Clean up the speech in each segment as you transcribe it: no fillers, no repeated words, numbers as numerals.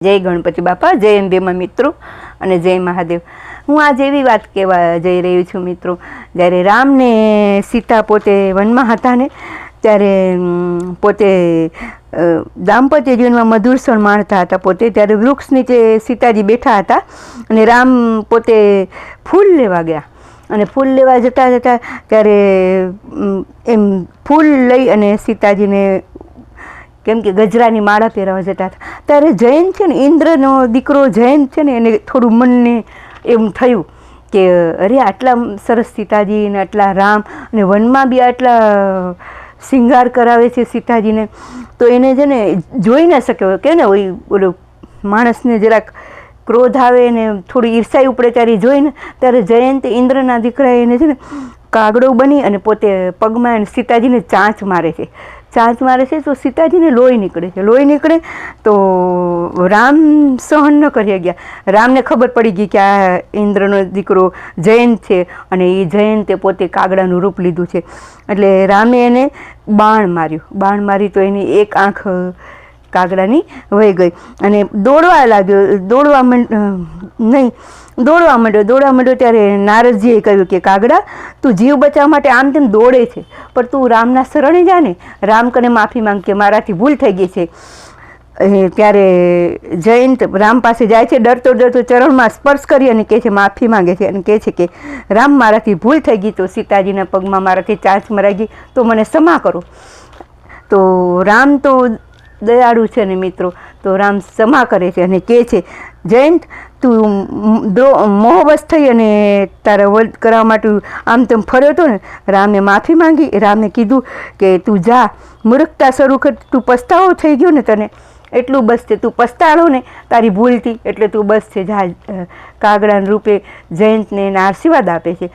જય ગણપતિ બાપા, જય અંબેમાં મિત્રો અને જય મહાદેવ। હું આજે એવી વાત કહેવા જઈ રહી છું મિત્રો, જ્યારે રામ ને સીતા પોતે વનમાં હતા ને ત્યારે પોતે દાંપત્ય જીવનમાં મધુર ક્ષણ માણતા હતા પોતે, ત્યારે વૃક્ષ નીચે સીતાજી બેઠા હતા અને રામ પોતે ફૂલ લેવા ગયા અને ફૂલ લેવા જતા જતા ત્યારે એમ ફૂલ લઈ અને સીતાજીને કેમ કે ગજરાની માળા પહેરવા જતા હતા ત્યારે જયંત છે ને, ઇન્દ્રનો દીકરો જયંત છે ને, એને થોડું મનને એમ થયું કે અરે આટલા સરસ સીતાજી ને આટલા રામ અને વનમાં બી આટલા શિંગાર કરાવે છે સીતાજીને, તો એને છે ને જોઈ ન શક્યો કે ને ઓલો માણસને જરાક ક્રોધ આવે ને થોડી ઈર્ષાઈ ઉપડે ત્યારે જોઈને, ત્યારે જયંત ઇન્દ્રના દીકરા એને છે ને કાગડો બની અને પોતે પગમાં સીતાજીને ચાંચ મારે છે તો સીતાજીને લોહી નીકળે તો રામ સહન ન કરી ગયા। રામને ખબર પડી ગઈ કે આ ઇન્દ્રનો દીકરો જયંત છે અને એ જયંતે પોતે કાગડાનું રૂપ લીધું છે, એટલે રામે એને બાણ મારી તો એની એક આંખ કાગડાની વહી ગઈ અને દોડવા માંડ્યો ત્યારે નારદજીએ કહ્યું કે કાગડા, તું જીવ બચાવવા માટે આમ તેમ દોડે છે, પણ તું રામના શરણે જા ને, રામ કને માફી માંગ કે મારાથી ભૂલ થઈ ગઈ છે। ત્યારે જયંત રામ પાસે જાય છે, ડરતો ચરણમાં સ્પર્શ કરી અને કહે છે, માફી માંગે છે અને કહે છે કે રામ મારાથી ભૂલ થઈ ગઈ, તો સીતાજીના પગમાં મારાથી ચાંચ મરાઈ ગઈ, તો મને ક્ષમા કરો। તો રામ તો દયાળુ છે ને મિત્રો, તો રામ ક્ષમા કરે છે અને કહે છે, જયંત તું મોહવશ થઈ અને તારા વધ કરવા માટે આમ તેમ ફર્યો હતો ને, રામે માફી માંગી। રામે કીધું કે તું જા, મૂર્ખતા શરૂ કર, તું પસ્તાવો થઈ ગયો ને, તને એટલું બસ છે, તું પસ્તાળો ને તારી ભૂલથી, એટલે તું બસ છે, જા। કાગડાના રૂપે જયંતને એના આશીર્વાદ આપે છે।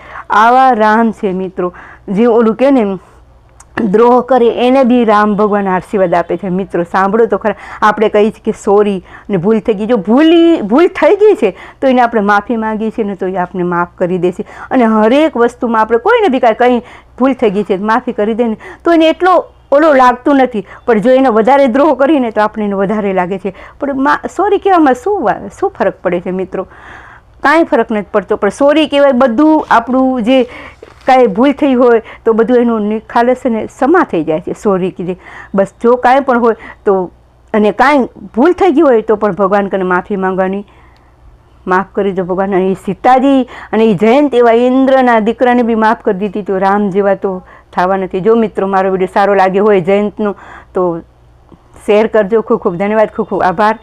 આવા રામ છે મિત્રો, જે ઓલું કે ને દ્રોહ કરે એને બી રામ ભગવાન આશીર્વાદ આપે છે મિત્રો। સાંભળો તો ખરા, આપણે કહીએ છીએ કે સોરી ને ભૂલ થઈ ગઈ, જો ભૂલ થઈ ગઈ છે તો એને આપણે માફી માંગીએ છીએ ને તો એ આપણે માફ કરી દે છે, અને હરેક વસ્તુમાં આપણે કોઈને બી કંઈ ભૂલ થઈ ગઈ છે માફી કરી દે ને તો એને એટલો ઓલો લાગતું નથી, પણ જો એને વધારે દ્રોહ કરીને તો આપણે એને વધારે લાગે છે। પણ સોરી કહેવામાં શું ફરક પડે છે મિત્રો? કાંઈ ફરક નથી પડતો, પણ સોરી કહેવાય બધું આપણું જે કાંઈ ભૂલ થઈ હોય તો બધું એનું નિખાલસ અને ક્ષમા થઈ જાય છે સોરી કીધી, બસ જો કાંઈ પણ હોય તો, અને કાંઈ ભૂલ થઈ ગઈ હોય તો પણ ભગવાન કને માફી માંગવાની, માફ કરી દો ભગવાન। અને એ સીતાજી અને એ જયંત એવા ઇન્દ્રના દીકરાને બી માફ કરી દીધી, તો રામ જેવા તો થવા નથી। જો મિત્રો મારો વિડીયો સારો લાગ્યો હોય જયંતનો તો શેર કરજો। ખૂબ ખૂબ ધન્યવાદ, ખૂબ ખૂબ આભાર।